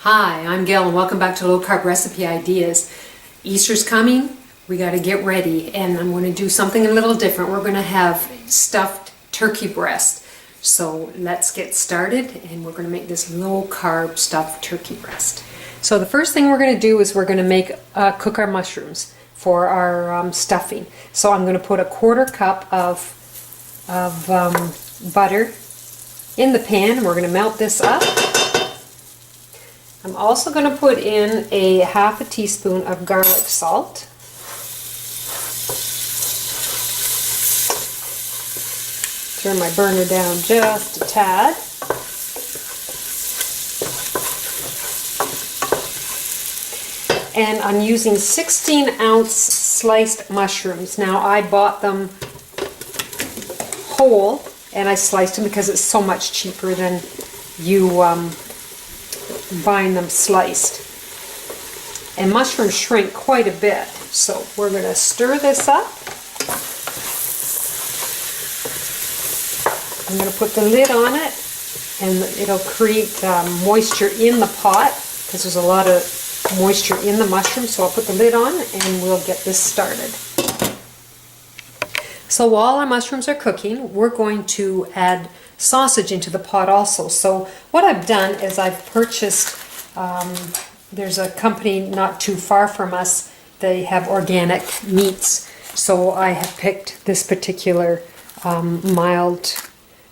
Hi, I'm Gail and welcome back to Low Carb Recipe Ideas. Easter's coming, we got to get ready, and I'm going to do something a little different. We're going to have stuffed turkey breast. So let's get started, and we're going to make this low carb stuffed turkey breast. So the first thing we're going to do is we're going to cook our mushrooms for our stuffing. So I'm going to put a 1/4 cup of butter in the pan. We're going to melt this up. I'm also going to put in a 1/2 teaspoon of garlic salt. Turn my burner down just a tad. And I'm using 16-ounce sliced mushrooms. Now I bought them whole and I sliced them because it's so much cheaper than you buying them sliced. And mushrooms shrink quite a bit, so we're going to stir this up. I'm going to put the lid on it, and it'll create moisture in the pot because there's a lot of moisture in the mushroom. So I'll put the lid on and we'll get this started. So while our mushrooms are cooking, we're going to add sausage into the pot also. So what I've done is I've purchased, there's a company not too far from us, they have organic meats. So I have picked this particular mild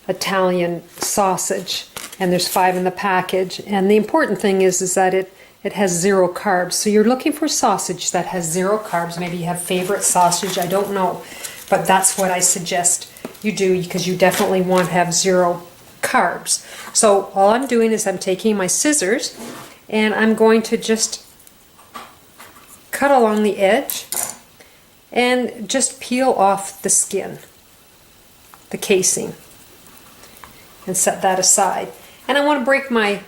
Italian sausage, and there's 5 in the package. And the important thing is that it has 0 carbs. So you're looking for sausage that has 0 carbs. Maybe you have favorite sausage, I don't know. But that's what I suggest you do, because you definitely want to have 0 carbs. So all I'm doing is I'm taking my scissors and I'm going to just cut along the edge and just peel off the skin, the casing, and set that aside. And I want to break my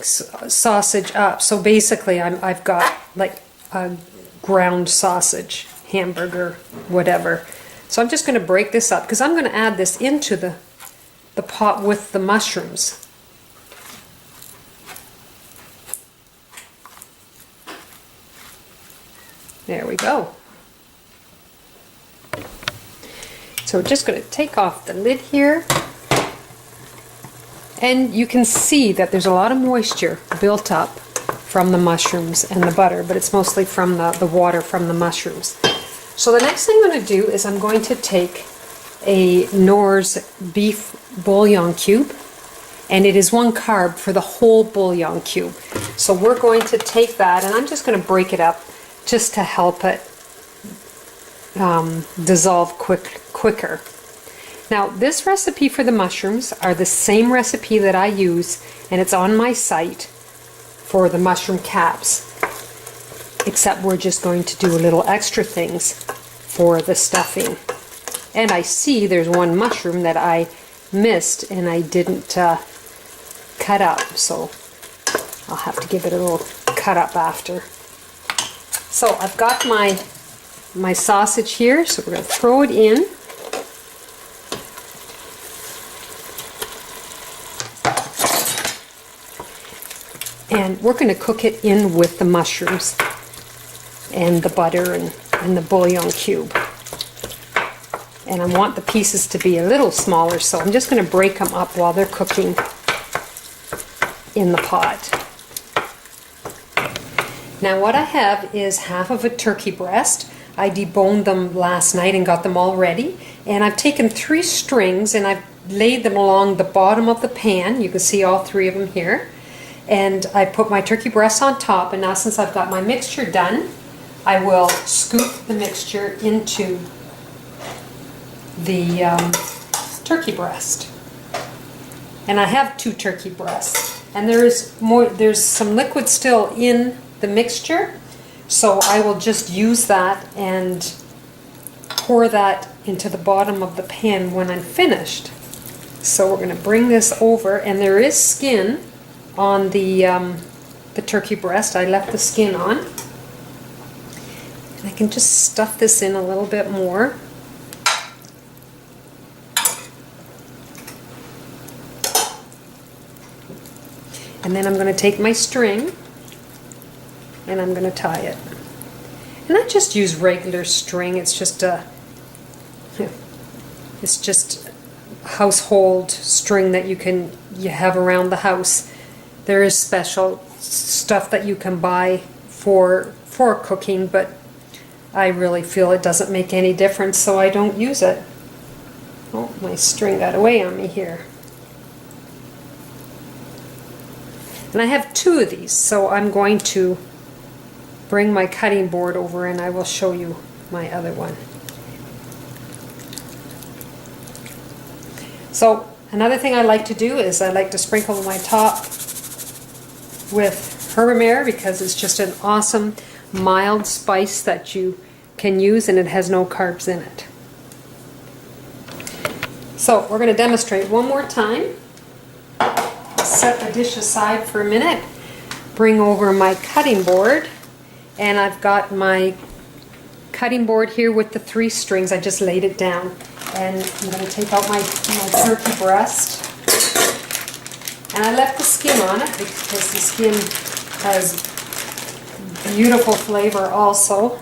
sausage up. So basically I've got like a ground sausage, hamburger, whatever. So I'm just going to break this up because I'm going to add this into the pot with the mushrooms. There we go. So we're just going to take off the lid here. And you can see that there's a lot of moisture built up from the mushrooms and the butter, but it's mostly from the water from the mushrooms. So the next thing I'm going to do is I'm going to take a Knorr's beef bouillon cube, and it is 1 carb for the whole bouillon cube. So we're going to take that, and I'm just going to break it up just to help it dissolve quicker. Now this recipe for the mushrooms are the same recipe that I use, and it's on my site for the mushroom caps. Except we're just going to do a little extra things for the stuffing. And I see there's 1 mushroom that I missed and I didn't cut up, so I'll have to give it a little cut up after. So I've got my sausage here, so we're going to throw it in. And we're going to cook it in with the mushrooms and the butter and the bouillon cube. And I want the pieces to be a little smaller, so I'm just going to break them up while they're cooking in the pot. Now what I have is 1/2 of a turkey breast. I deboned them last night and got them all ready. And I've taken 3 strings and I've laid them along the bottom of the pan. You can see all 3 of them here. And I put my turkey breasts on top, and now since I've got my mixture done, I will scoop the mixture into the turkey breast. And I have 2 turkey breasts, and there's some liquid still in the mixture, so I will just use that and pour that into the bottom of the pan when I'm finished. So we're going to bring this over, and there is skin on the turkey breast. I left the skin on. And I can just stuff this in a little bit more. And then I'm going to take my string and I'm going to tie it. And I just use regular string. It's just household string that you have around the house. There is special stuff that you can buy for cooking, but I really feel it doesn't make any difference, so I don't use it. Oh, my string got away on me here. And I have 2 of these, so I'm going to bring my cutting board over and I will show you my other one. So another thing I like to do is I like to sprinkle my top with Herbamare because it's just an awesome mild spice that you can use, and it has no carbs in it. So we're going to demonstrate one more time. Set the dish aside for a minute, bring over my cutting board, and I've got my cutting board here with the 3 strings. I just laid it down, and I'm going to take out my turkey breast, and I left the skin on it because the skin has beautiful flavor also.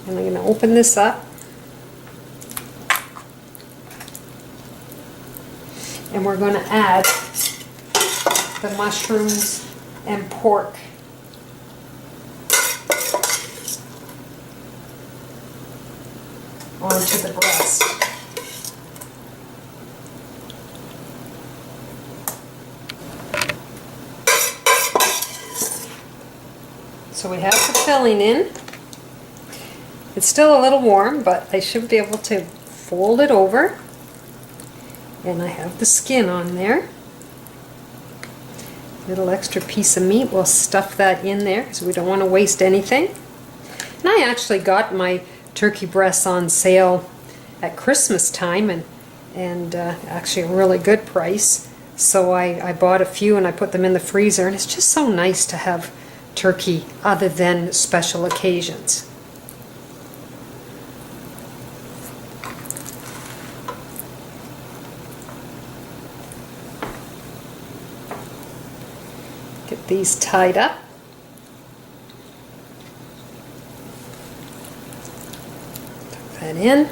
And I'm going to open this up, and we're going to add the mushrooms and pork. Onto the breast. So we have the filling in. It's still a little warm, but I should be able to fold it over. And I have the skin on there. Little extra piece of meat, we'll stuff that in there because we don't want to waste anything. And I actually got my turkey breasts on sale at Christmas time, and actually a really good price. So I bought a few and I put them in the freezer, and it's just so nice to have turkey other than special occasions. Get these tied up. Tuck that in.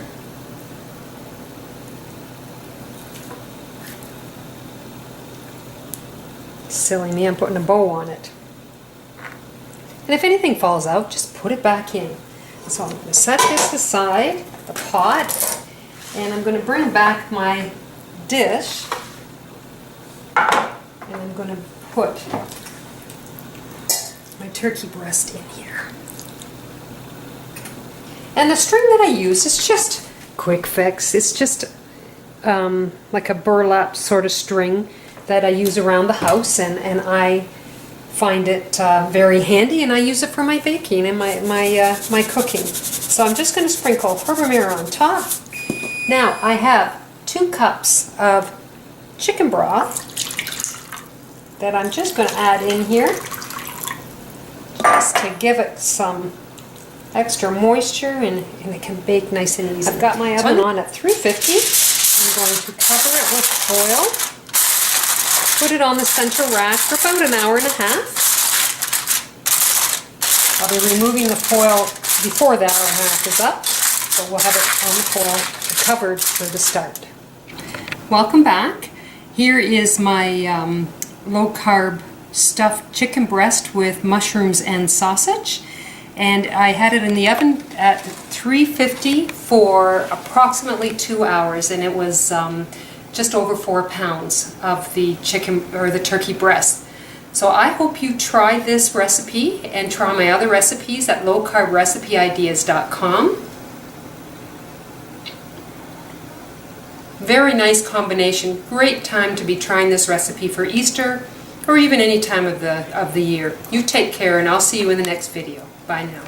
Silly me, I'm putting a bow on it. And if anything falls out, just put it back in. So I'm going to set this aside, the pot, and I'm going to bring back my dish, and I'm going to put my turkey breast in here. And the string that I use is just quick fix. It's just like a burlap sort of string that I use around the house, and I find it very handy, and I use it for my baking and my cooking. So I'm just going to sprinkle Herbamare on top. Now I have 2 cups of chicken broth that I'm just going to add in here just to give it some extra moisture, and it can bake nice and easy. I've got my oven on at 350. I'm going to cover it with foil. Put it on the central rack for about an hour and a half. I'll be removing the foil before the hour and a half is up, so we'll have it on the foil covered for the start. Welcome back. Here is my low-carb stuffed chicken breast with mushrooms and sausage, and I had it in the oven at 350 for approximately 2 hours, and it was just over 4 pounds of the chicken or the turkey breast. So I hope you try this recipe and try my other recipes at lowcarbrecipe.ideas.com. Very nice combination. Great time to be trying this recipe for Easter or even any time of the year. You take care, and I'll see you in the next video. Bye now.